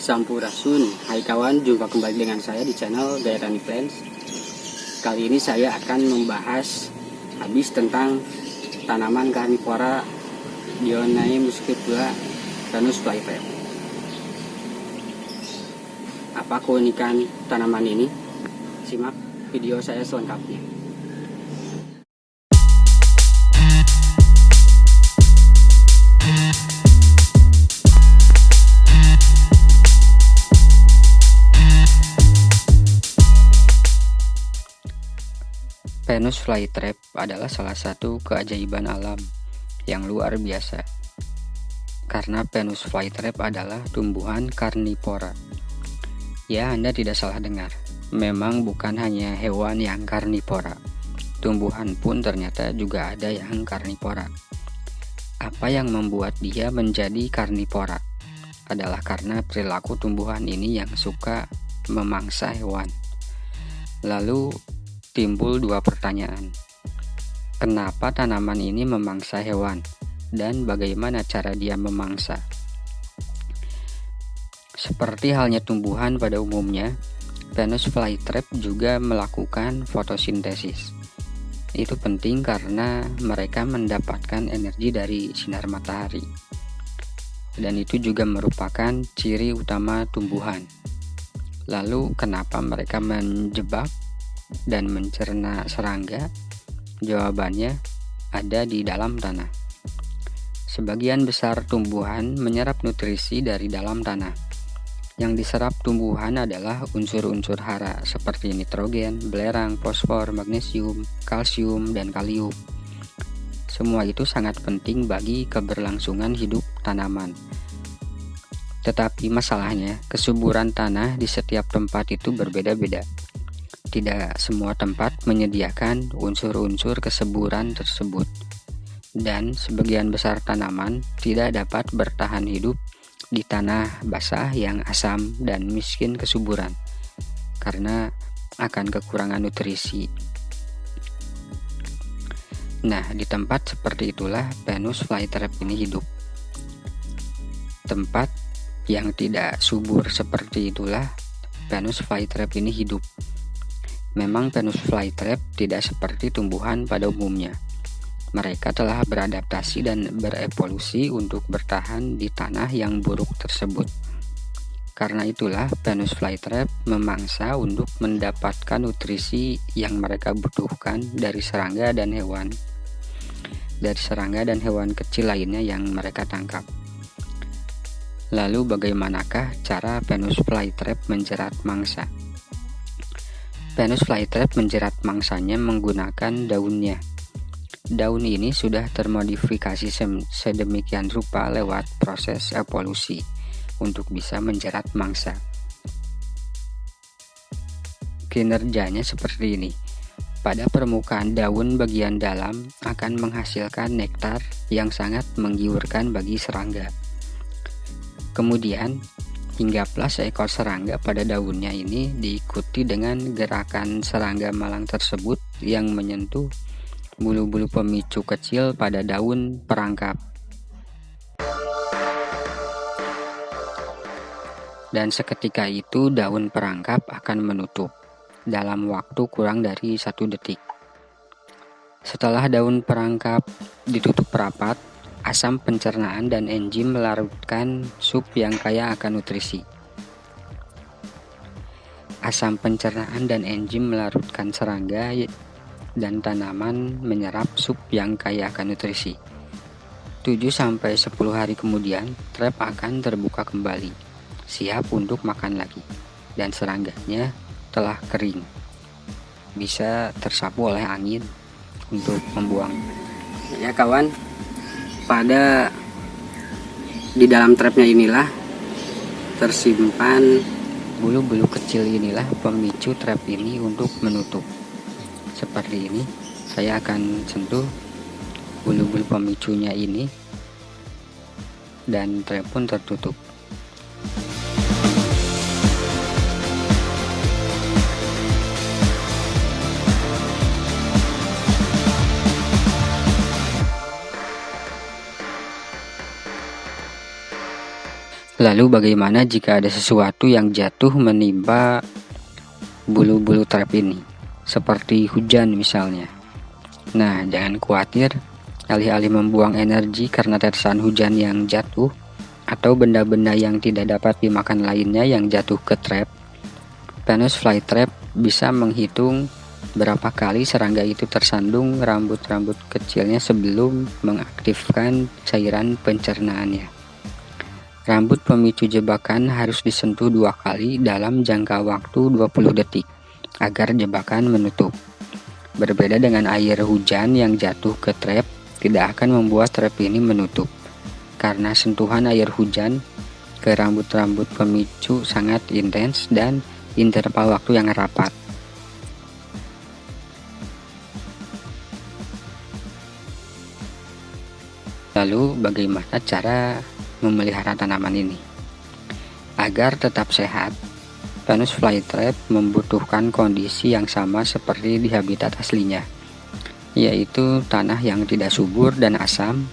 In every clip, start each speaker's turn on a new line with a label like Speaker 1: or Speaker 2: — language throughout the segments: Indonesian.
Speaker 1: Sampurasun, hai kawan, jumpa kembali dengan saya di channel Gairani Plants. Kali ini saya akan membahas habis tentang tanaman karnivora Dionaea muscipula Venus flytrap. Apa keunikan tanaman ini? Simak video saya selengkapnya. Venus flytrap adalah salah satu keajaiban alam yang luar biasa. Karena Venus flytrap adalah tumbuhan karnivora. Ya, Anda tidak salah dengar. Memang bukan hanya hewan yang karnivora. Tumbuhan pun ternyata juga ada yang karnivora. Apa yang membuat dia menjadi karnivora? Adalah karena perilaku tumbuhan ini yang suka memangsa hewan. Lalu timbul dua pertanyaan. Kenapa tanaman ini memangsa hewan? Dan bagaimana cara dia memangsa? Seperti halnya tumbuhan pada umumnya, Venus flytrap juga melakukan fotosintesis. Itu penting karena mereka mendapatkan energi dari sinar matahari. Dan itu juga merupakan ciri utama tumbuhan. Lalu kenapa mereka menjebak dan mencerna serangga? Jawabannya ada di dalam tanah. Sebagian besar tumbuhan menyerap nutrisi dari dalam tanah. Yang diserap tumbuhan adalah unsur-unsur hara seperti nitrogen, belerang, fosfor, magnesium, kalsium, dan kalium. Semua itu sangat penting bagi keberlangsungan hidup tanaman. Tetapi masalahnya, kesuburan tanah di setiap tempat itu berbeda-beda. Tidak semua tempat menyediakan unsur-unsur kesuburan tersebut, dan sebagian besar tanaman tidak dapat bertahan hidup di tanah basah yang asam dan miskin kesuburan karena akan kekurangan nutrisi. Nah, di tempat seperti itulah Venus flytrap ini hidup. Tempat yang tidak subur seperti itulah Venus flytrap ini hidup. Memang Venus flytrap tidak seperti tumbuhan pada umumnya. Mereka telah beradaptasi dan berevolusi untuk bertahan di tanah yang buruk tersebut. Karena itulah Venus flytrap memangsa untuk mendapatkan nutrisi yang mereka butuhkan dari serangga dan hewan kecil lainnya yang mereka tangkap. Lalu bagaimanakah cara Venus flytrap menjerat mangsa? Venus flytrap menjerat mangsanya menggunakan daunnya. Daun ini sudah termodifikasi sedemikian rupa lewat proses evolusi untuk bisa menjerat mangsa. Kinerjanya seperti ini. Pada permukaan daun bagian dalam akan menghasilkan nektar yang sangat menggiurkan bagi serangga. Kemudian hinggaplah seekor serangga pada daunnya ini diikuti dengan gerakan serangga malang tersebut yang menyentuh bulu-bulu pemicu kecil pada daun perangkap. Dan seketika itu daun perangkap akan menutup dalam waktu kurang dari 1 detik. Setelah daun perangkap ditutup rapat, asam pencernaan dan enzim melarutkan sup yang kaya akan nutrisi. Asam pencernaan dan enzim melarutkan serangga dan tanaman menyerap sup yang kaya akan nutrisi. 7-10 hari kemudian, trap akan terbuka kembali, siap untuk makan lagi, dan serangganya telah kering. Bisa tersapu oleh angin untuk membuang. Ya kawan, di dalam trapnya inilah tersimpan bulu-bulu kecil. Inilah pemicu trap ini untuk menutup. Seperti ini, saya akan sentuh bulu-bulu pemicunya ini dan trap pun tertutup. Lalu bagaimana jika ada sesuatu yang jatuh menimpa bulu-bulu trap ini, seperti hujan misalnya? Nah, jangan khawatir, alih-alih membuang energi karena tersahan hujan yang jatuh, atau benda-benda yang tidak dapat dimakan lainnya yang jatuh ke trap, Venus flytrap bisa menghitung berapa kali serangga itu tersandung rambut-rambut kecilnya sebelum mengaktifkan cairan pencernaannya. Rambut pemicu jebakan harus disentuh 2 kali dalam jangka waktu 20 detik agar jebakan menutup. Berbeda dengan air hujan yang jatuh ke trap, tidak akan membuat trap ini menutup, karena sentuhan air hujan ke rambut-rambut pemicu sangat intens dan interval waktu yang rapat. Lalu bagaimana cara memelihara tanaman ini? Agar tetap sehat, Venus flytrap membutuhkan kondisi yang sama seperti di habitat aslinya, yaitu tanah yang tidak subur dan asam,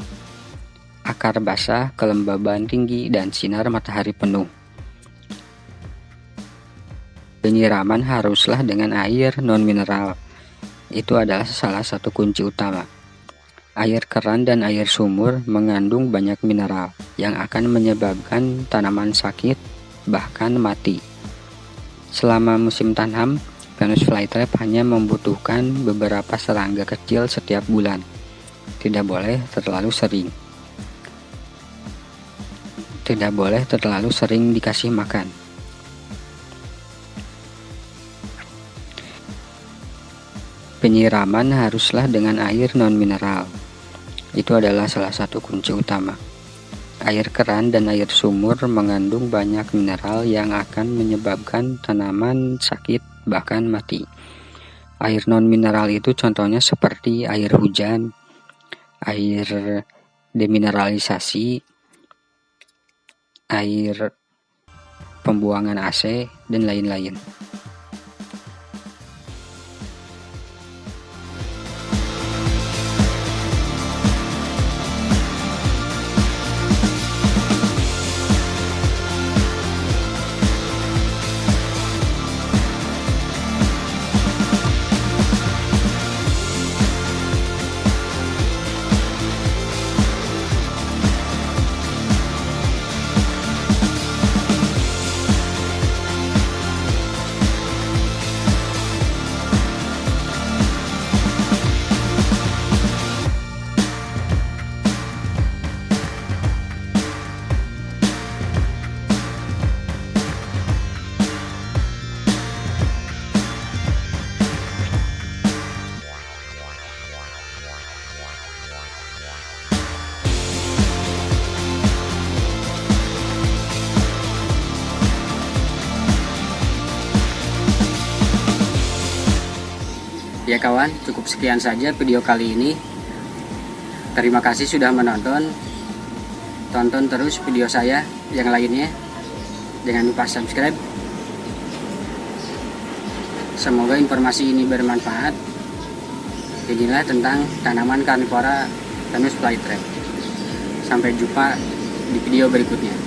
Speaker 1: akar basah, kelembaban tinggi, dan sinar matahari penuh. Penyiraman haruslah dengan air non-mineral. Itu adalah salah satu kunci utama. Air keran dan air sumur mengandung banyak mineral yang akan menyebabkan tanaman sakit, bahkan mati. Selama musim tanam, Venus flytrap hanya membutuhkan beberapa serangga kecil setiap bulan. Tidak boleh terlalu sering. Tidak boleh terlalu sering dikasih makan. Penyiraman haruslah dengan air non-mineral. Itu adalah salah satu kunci utama. Air keran dan air sumur mengandung banyak mineral yang akan menyebabkan tanaman sakit, bahkan mati. Air non-mineral itu contohnya seperti air hujan, air demineralisasi, air pembuangan AC, dan lain-lain. Ya kawan, cukup sekian saja video kali ini. Terima kasih sudah menonton. Tonton terus video saya yang lainnya. Jangan lupa subscribe. Semoga informasi ini bermanfaat. Inilah tentang tanaman karnivora Venus flytrap. Sampai jumpa di video berikutnya.